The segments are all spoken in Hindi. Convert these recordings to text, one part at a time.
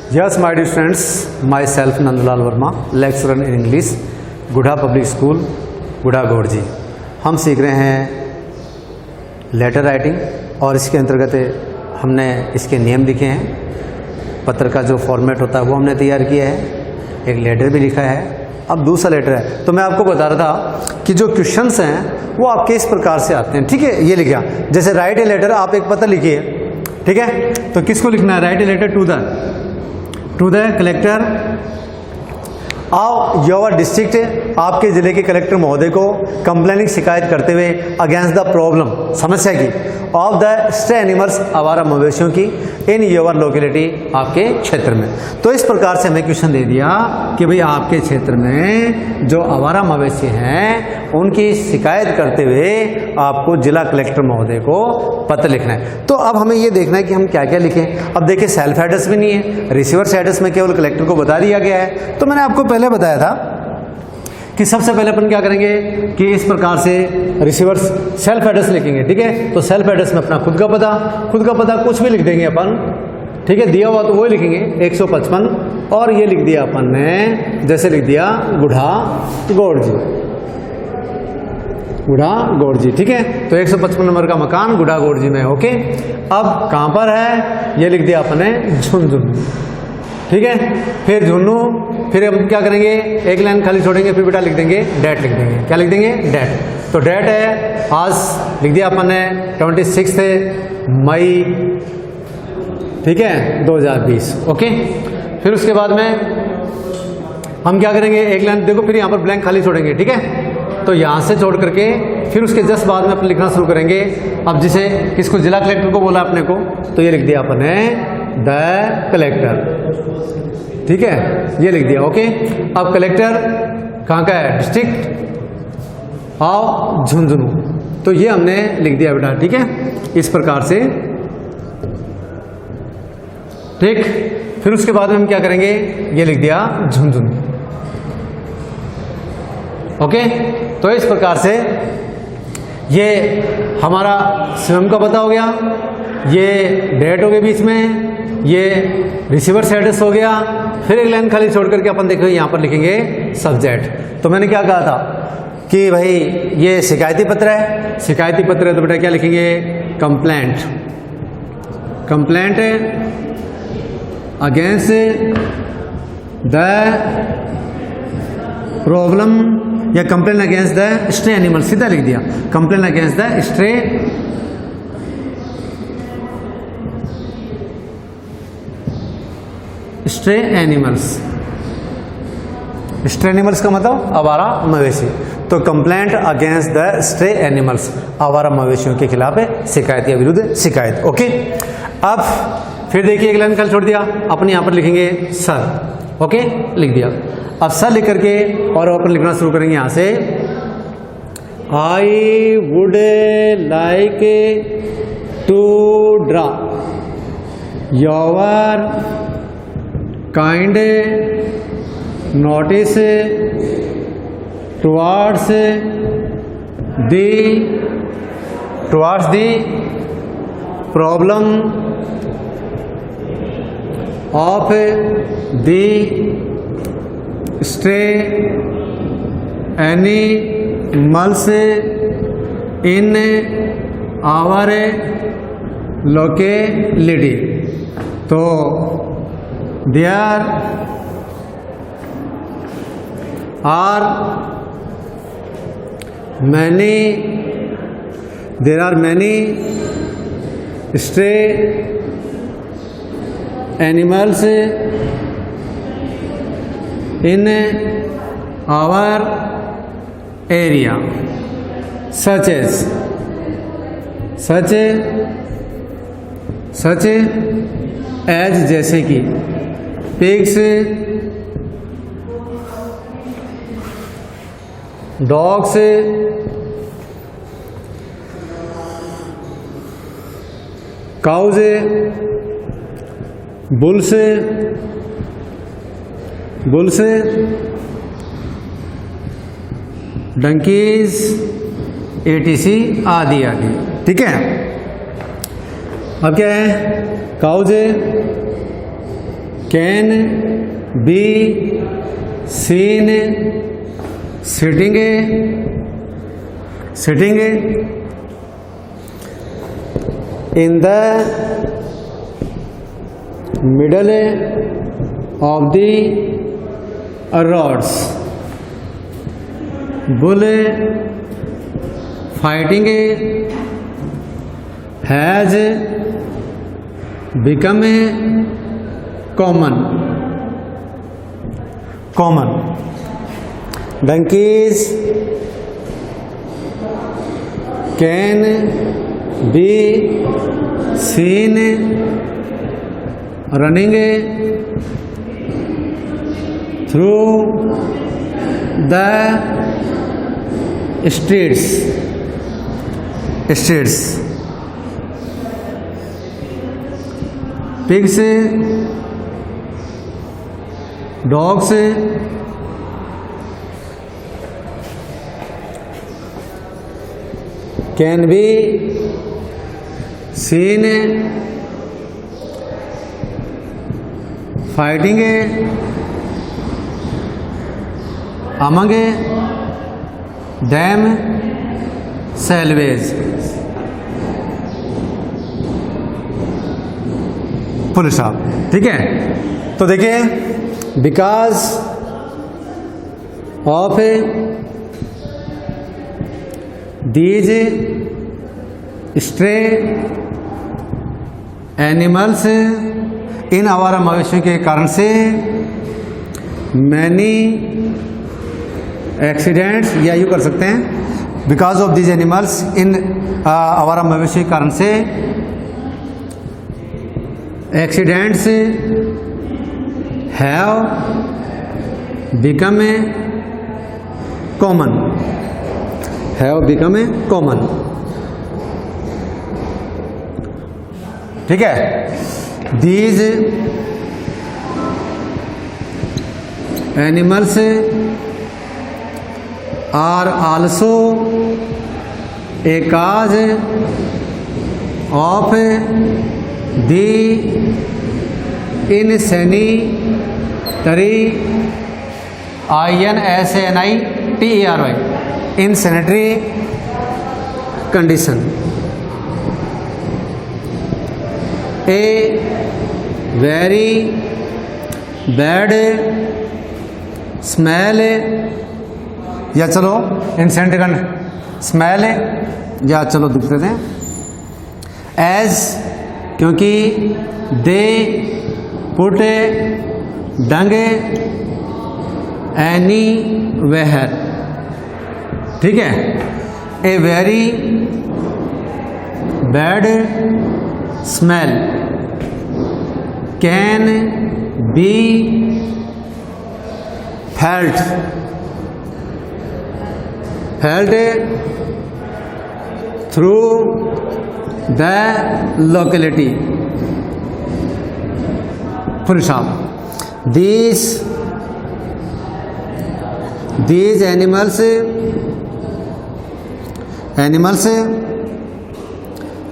Yes, my dear students, myself Nandlal Verma, lecturer in English, Gudha public school, Gudha Gaur. हम सीख रहे हैं लेटर राइटिंग और इसके अंतर्गत हमने इसके नियम लिखे हैं। पत्र का जो फॉर्मेट होता है वो हमने तैयार किया है, एक लेटर भी लिखा है। अब दूसरा लेटर है, तो मैं आपको बता रहा था कि जो क्वेश्चंस हैं वो आपके इस प्रकार से आते हैं। ठीक है, ये लिखा जैसे राइट ए लेटर, आप एक पत्र लिखिए। ठीक है, तो किसको लिखना है? Write a letter to the collector of your district, आपके जिले के कलेक्टर महोदय को कंप्लेनिंग शिकायत करते हुए अगेंस्ट द प्रॉब्लम, समस्या की, ऑफ द स्ट्रे एनिमल्स, आवारा मवेशियों की, इन योर लोकेलिटी, आपके क्षेत्र में। तो इस प्रकार से हमें क्वेश्चन दे दिया कि भाई आपके क्षेत्र में जो आवारा मवेशी हैं उनकी शिकायत करते हुए आपको जिला कलेक्टर महोदय को पत्र लिखना है। तो अब हमें ये देखना है कि हम क्या क्या लिखें। अब देखिए, सेल्फ एड्रेस भी नहीं है, रिसीवर एड्रेस में केवल कलेक्टर को बता दिया गया है। तो मैंने आपको पहले बताया था कि सबसे पहले अपन क्या करेंगे कि इस प्रकार से रिसीवर्स सेल्फ एड्रेस लिखेंगे। ठीक है, तो सेल्फ एड्रेस में अपना खुद का पता कुछ भी लिख देंगे अपन। ठीक है, दिया हुआ तो वही लिखेंगे 155, और ये लिख दिया अपन ने, जैसे लिख दिया गुढ़ा गौड़ जी। ठीक है, तो 155 नंबर का मकान गुढ़ा गौड़ जी में। ओके, अब कहाँ पर है ये लिख दिया अपन ने, झुंझुनू। ठीक है, फिर झुन्नू, फिर हम क्या करेंगे, एक लाइन खाली छोड़ेंगे, फिर बेटा लिख देंगे डेट, लिख देंगे। क्या लिख देंगे? डेट। तो डेट है आज लिख दिया अपन ने 26 मई, ठीक है, 2020। ओके, फिर उसके बाद में हम क्या करेंगे, एक लाइन देखो, फिर यहाँ पर ब्लैंक खाली छोड़ेंगे। ठीक है, तो यहाँ से छोड़ करके फिर उसके जस्ट बाद में अपन लिखना शुरू करेंगे। अब जिसे किसको, जिला कलेक्टर को बोला अपने को, तो ये लिख दिया अपन ने द कलेक्टर। ठीक है, ये लिख दिया। ओके, अब कलेक्टर कहाँ का है? डिस्ट्रिक्ट ऑफ झुंझुनू, तो ये हमने लिख दिया बेटा। ठीक है, इस प्रकार से। ठीक, फिर उसके बाद में हम क्या करेंगे, ये लिख दिया झुंझुनू। ओके, तो इस प्रकार से ये हमारा स्वयं का पता हो गया, ये डेट हो गई बीच में, ये रिसीवर एड्रेस हो गया। फिर एक लाइन खाली छोड़ करके अपन देखो यहाँ पर लिखेंगे सब्जेक्ट। तो मैंने क्या कहा था कि भाई ये शिकायती पत्र है, शिकायती पत्र है तो बेटा क्या लिखेंगे, कंप्लेंट अगेंस्ट द प्रॉब्लम, या complaint against the stray animal, सीधा लिख दिया complaint against the stray animals. Stray animals का मतलब आवारा मवेशी। तो complaint against the stray animals, आवारा मवेशियों के खिलाफ शिकायत या विरुद्ध शिकायत। ओके, अब फिर देखिए एक लाइन कल छोड़ दिया, अपन यहाँ पर लिखेंगे सर। ओके, लिख दिया। अब सर लिख करके और अपन लिखना शुरू करेंगे यहाँ से, I would like to draw your kind notice towards the problem of the stray animals in our locality. तो there are many stray animals in our area, such as जैसे कि pigs, dogs, cows, bulls, donkeys, etc आदि आदि। ठीक है, अब क्या है, cows, can be seen sitting in the middle of the rods. Bull fighting has become common. Donkeys can be seen running through the streets. Pigs, dogs can be seen fighting among themselves. Full stop. ठीक है, तो देखिए because of these stray animals, इन आवारा मवेशियों के कारण से मैनी एक्सीडेंट्स, या यूँ कर सकते हैं बिकॉज ऑफ दीज एनिमल्स, इन आवारा मवेशियों के कारण से एक्सीडेंट्स हैव बिकम कॉमन। ठीक है, these animals are also a cause of the insanitary insanitary insanitary condition, a very bad smell, या चलो insanitary स्मेल, या चलो दिख देते हैं एज, क्योंकि दे पुट डंग एनी वेहर। ठीक है, a very bad smell can be felt through the locality. Full stop. These animals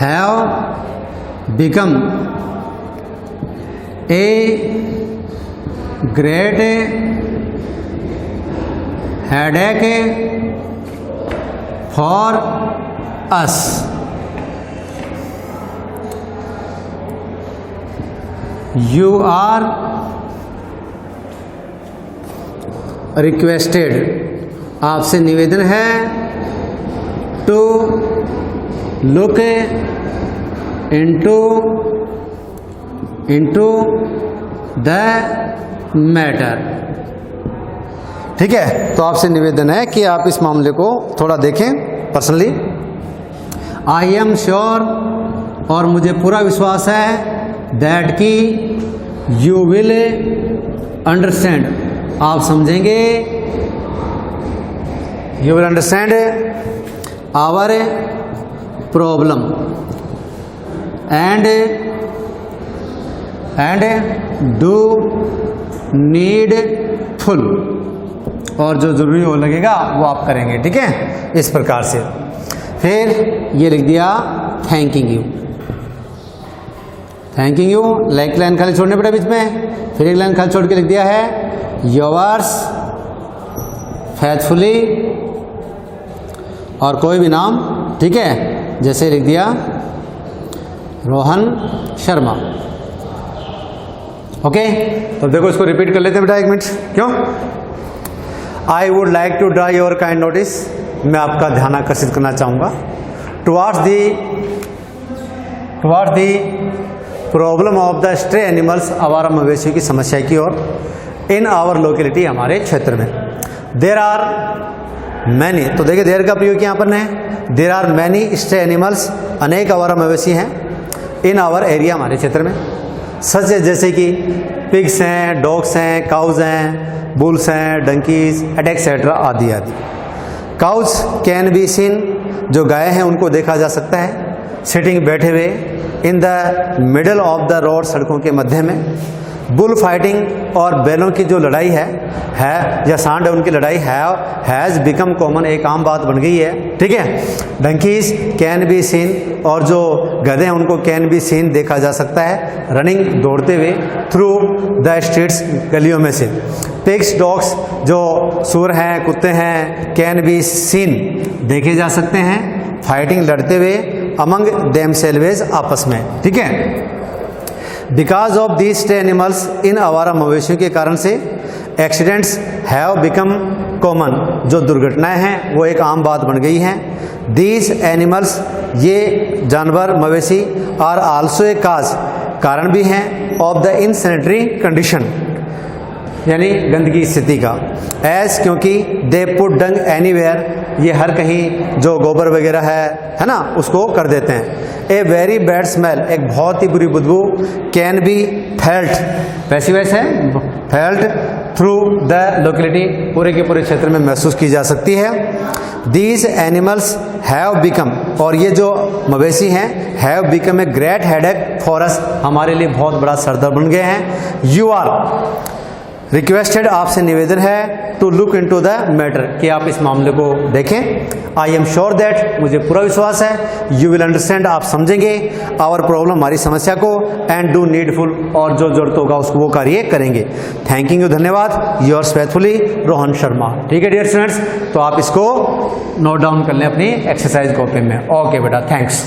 have become a great headache for us. You are requested, आपसे निवेदन है, to look into the matter। ठीक है, तो आपसे निवेदन है कि आप इस मामले को थोड़ा देखें पर्सनली। आई एम श्योर, और मुझे पूरा विश्वास है, दैट की यू विल अंडरस्टैंड, आप समझेंगे, you will understand our problem and do needful, और जो जरूरी हो लगेगा वो आप करेंगे। ठीक है, इस प्रकार से। फिर ये लिख दिया thanking you. Thanking you. Like line खाली छोड़ने पड़े बीच में, फिर एक लाइन खाली छोड़ के लिख दिया है योवर्स फैथफुली और कोई भी नाम, ठीक है, जैसे लिख दिया रोहन शर्मा। ओके, तो देखो इसको रिपीट कर लेते हैं बेटा एक मिनट। क्यों? I would like to draw your kind notice, मैं आपका ध्यान आकर्षित करना चाहूँगा towards the problem of the stray animals, आवारा मवेशियों की समस्या की ओर इन आवर लोकेलिटी, हमारे क्षेत्र में। देर आर मैनी, तो देखिए देर का प्रयोग यहाँ पर है। There are many stray animals, अनेक आवारा मवेशी हैं इन आवर एरिया, हमारे क्षेत्र में। सच है जैसे कि पिग्स हैं, डॉग्स हैं, काउज हैं, बुल्स हैं, डंकीज एटसेट्रा आदि आदि। काउज कैन बी सीन, जो गाय हैं उनको देखा जा सकता है सिटिंग, बैठे हुए इन the middle of the road, सड़कों के मध्य में। बुल फाइटिंग, और बैलों की जो लड़ाई है या सांड है उनकी लड़ाई हैज़ बिकम कॉमन, एक आम बात बन गई है, ठीक है। डंकीज कैन बी सीन, और जो गधे हैं उनको कैन बी सीन, देखा जा सकता है रनिंग, दौड़ते हुए थ्रू द स्ट्रीट्स, गलियों में से। पिग्स डॉग्स, जो सूअर हैं कुत्ते हैं, कैन बी सीन, देखे जा सकते हैं फाइटिंग, लड़ते हुए अमंग देमसेल्वेज, आपस में, ठीक है। Because of these stray animals, इन आवारा मवेशियों के कारण से एक्सीडेंट्स हैव बिकम कॉमन, जो दुर्घटनाएं हैं वो एक आम बात बन गई हैं। दीज एनिमल्स, ये जानवर मवेशी, आर आल्सो ए काज, कारण भी हैं, ऑफ द इनसैनिटरी कंडीशन, यानी गंदगी स्थिति का। एज, क्योंकि दे पुट डंग एनीवेयर, ये हर कहीं जो गोबर वगैरह है ना, उसको कर देते हैं। ए वेरी बैड स्मेल, एक बहुत ही बुरी बदबू, कैन बी फेल्ट, वैसी वैसे फेल्ट थ्रू द लोकेलिटी, पूरे के पूरे क्षेत्र में महसूस की जा सकती है। दीज एनिमल्स हैव बिकम, और ये जो मवेशी हैं have become a great headache for us, हमारे लिए बहुत बड़ा सरदर्द बन गए हैं। यू आर रिक्वेस्टेड, आपसे निवेदन है to look into the matter, कि आप इस मामले को देखें। आई एम श्योर दैट, मुझे पूरा विश्वास है, यू विल अंडरस्टैंड, आप समझेंगे आवर प्रॉब्लम, हमारी समस्या को, एंड डू नीडफुल, और जो जरूरत होगा उसको वो कार्य करेंगे। थैंकिंग यू, धन्यवाद। Yours faithfully Rohan Sharma. ठीक है डियर स्टूडेंट्स, तो आप इसको नोट डाउन कर लें अपनी एक्सरसाइज कॉपी में। ओके बेटा, थैंक्स।